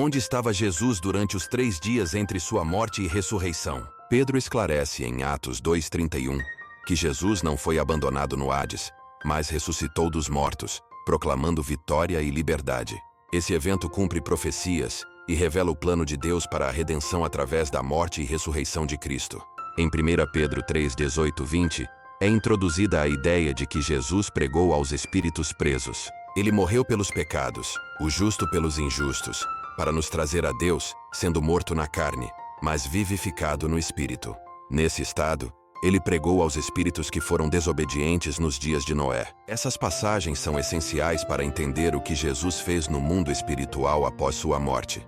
Onde estava Jesus durante os 3 dias entre sua morte e ressurreição? Pedro esclarece em Atos 2:31 que Jesus não foi abandonado no Hades, mas ressuscitou dos mortos, proclamando vitória e liberdade. Esse evento cumpre profecias e revela o plano de Deus para a redenção através da morte e ressurreição de Cristo. Em 1 Pedro 3:18-20, é introduzida a ideia de que Jesus pregou aos espíritos presos. Ele morreu pelos pecados, o justo pelos injustos, para nos trazer a Deus, sendo morto na carne, mas vivificado no espírito. Nesse estado, ele pregou aos espíritos que foram desobedientes nos dias de Noé. Essas passagens são essenciais para entender o que Jesus fez no mundo espiritual após sua morte.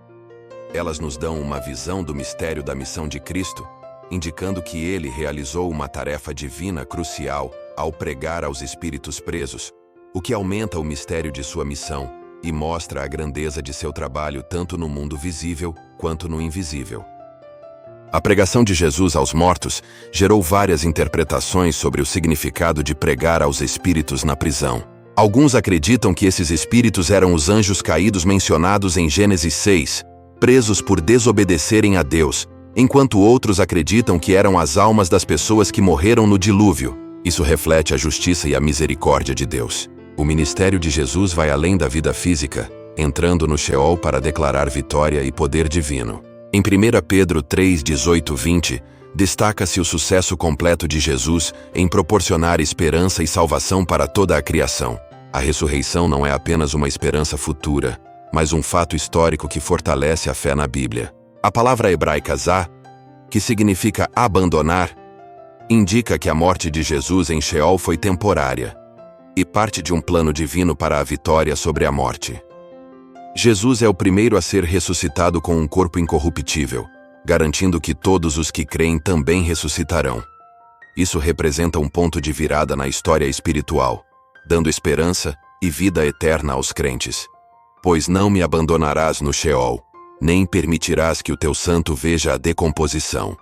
Elas nos dão uma visão do mistério da missão de Cristo, indicando que ele realizou uma tarefa divina crucial ao pregar aos espíritos presos, o que aumenta o mistério de sua missão e mostra a grandeza de seu trabalho tanto no mundo visível quanto no invisível. A pregação de Jesus aos mortos gerou várias interpretações sobre o significado de pregar aos espíritos na prisão. Alguns acreditam que esses espíritos eram os anjos caídos mencionados em Gênesis 6, presos por desobedecerem a Deus, enquanto outros acreditam que eram as almas das pessoas que morreram no dilúvio. Isso reflete a justiça e a misericórdia de Deus. O ministério de Jesus vai além da vida física, entrando no Sheol para declarar vitória e poder divino. Em 1 Pedro 3:18-20, destaca-se o sucesso completo de Jesus em proporcionar esperança e salvação para toda a criação. A ressurreição não é apenas uma esperança futura, mas um fato histórico que fortalece a fé na Bíblia. A palavra hebraica zá, que significa abandonar, indica que a morte de Jesus em Sheol foi temporária e parte de um plano divino para a vitória sobre a morte. Jesus é o primeiro a ser ressuscitado com um corpo incorruptível, garantindo que todos os que creem também ressuscitarão. Isso representa um ponto de virada na história espiritual, dando esperança e vida eterna aos crentes. Pois não me abandonarás no Sheol, nem permitirás que o teu santo veja a decomposição.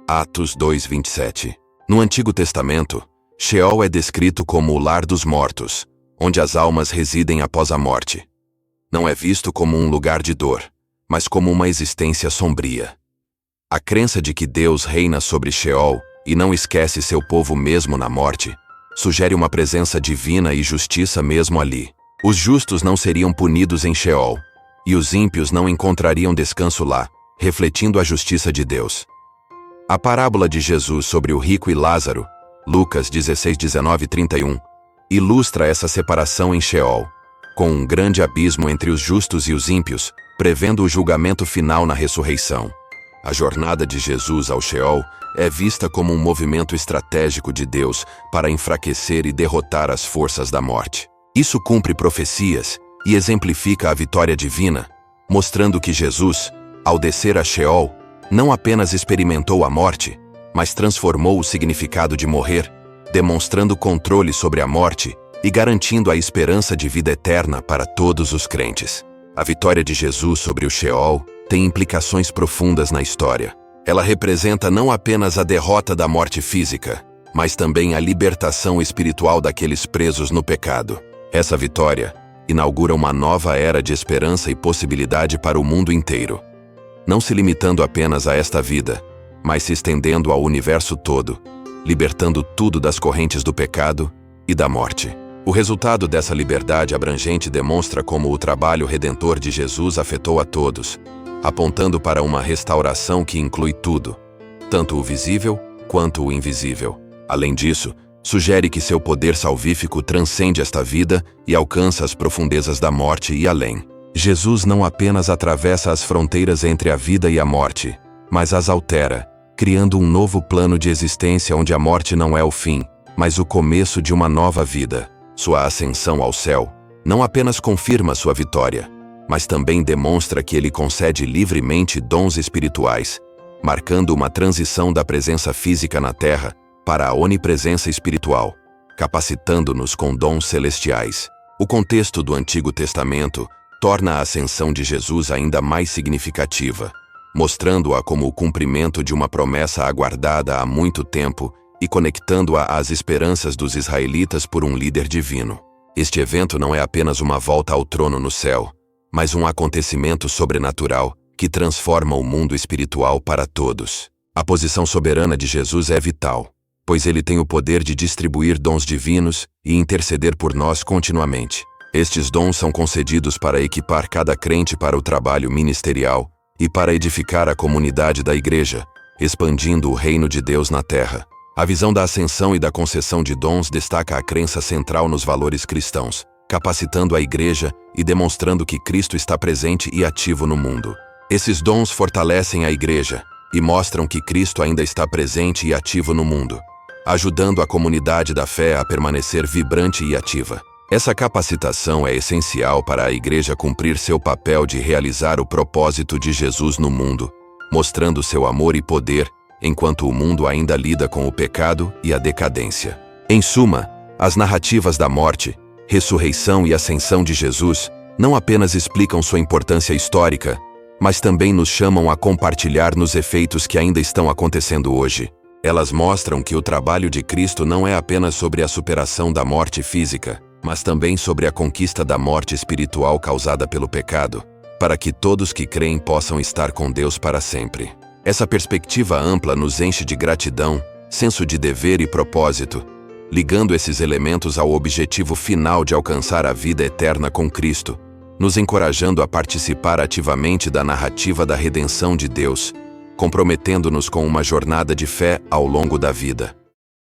Atos 2:27. No Antigo Testamento, Sheol é descrito como o lar dos mortos, onde as almas residem após a morte. Não é visto como um lugar de dor, mas como uma existência sombria. A crença de que Deus reina sobre Sheol e não esquece seu povo mesmo na morte, sugere uma presença divina e justiça mesmo ali. Os justos não seriam punidos em Sheol, e os ímpios não encontrariam descanso lá, refletindo a justiça de Deus. A parábola de Jesus sobre o rico e Lázaro, Lucas 16:19-31, ilustra essa separação em Sheol, com um grande abismo entre os justos e os ímpios, prevendo o julgamento final na ressurreição. A jornada de Jesus ao Sheol é vista como um movimento estratégico de Deus para enfraquecer e derrotar as forças da morte. Isso cumpre profecias e exemplifica a vitória divina, mostrando que Jesus, ao descer a Sheol, não apenas experimentou a morte, mas transformou o significado de morrer, demonstrando controle sobre a morte e garantindo a esperança de vida eterna para todos os crentes. A vitória de Jesus sobre o Sheol tem implicações profundas na história. Ela representa não apenas a derrota da morte física, mas também a libertação espiritual daqueles presos no pecado. Essa vitória inaugura uma nova era de esperança e possibilidade para o mundo inteiro, não se limitando apenas a esta vida, mas se estendendo ao universo todo, libertando tudo das correntes do pecado e da morte. O resultado dessa liberdade abrangente demonstra como o trabalho redentor de Jesus afetou a todos, apontando para uma restauração que inclui tudo, tanto o visível quanto o invisível. Além disso, sugere que seu poder salvífico transcende esta vida e alcança as profundezas da morte e além. Jesus não apenas atravessa as fronteiras entre a vida e a morte, mas as altera, criando um novo plano de existência onde a morte não é o fim, mas o começo de uma nova vida. Sua ascensão ao céu não apenas confirma sua vitória, mas também demonstra que ele concede livremente dons espirituais, marcando uma transição da presença física na terra para a onipresença espiritual, capacitando-nos com dons celestiais. O contexto do Antigo Testamento torna a ascensão de Jesus ainda mais significativa, mostrando-a como o cumprimento de uma promessa aguardada há muito tempo e conectando-a às esperanças dos israelitas por um líder divino. Este evento não é apenas uma volta ao trono no céu, mas um acontecimento sobrenatural que transforma o mundo espiritual para todos. A posição soberana de Jesus é vital, pois ele tem o poder de distribuir dons divinos e interceder por nós continuamente. Estes dons são concedidos para equipar cada crente para o trabalho ministerial e para edificar a comunidade da igreja, expandindo o reino de Deus na terra. A visão da ascensão e da concessão de dons destaca a crença central nos valores cristãos, capacitando a igreja e demonstrando que Cristo está presente e ativo no mundo. Esses dons fortalecem a igreja e mostram que Cristo ainda está presente e ativo no mundo, ajudando a comunidade da fé a permanecer vibrante e ativa. Essa capacitação é essencial para a igreja cumprir seu papel de realizar o propósito de Jesus no mundo, mostrando seu amor e poder, enquanto o mundo ainda lida com o pecado e a decadência. Em suma, as narrativas da morte, ressurreição e ascensão de Jesus não apenas explicam sua importância histórica, mas também nos chamam a compartilhar nos efeitos que ainda estão acontecendo hoje. Elas mostram que o trabalho de Cristo não é apenas sobre a superação da morte física, mas também sobre a conquista da morte espiritual causada pelo pecado, para que todos que creem possam estar com Deus para sempre. Essa perspectiva ampla nos enche de gratidão, senso de dever e propósito, ligando esses elementos ao objetivo final de alcançar a vida eterna com Cristo, nos encorajando a participar ativamente da narrativa da redenção de Deus, comprometendo-nos com uma jornada de fé ao longo da vida.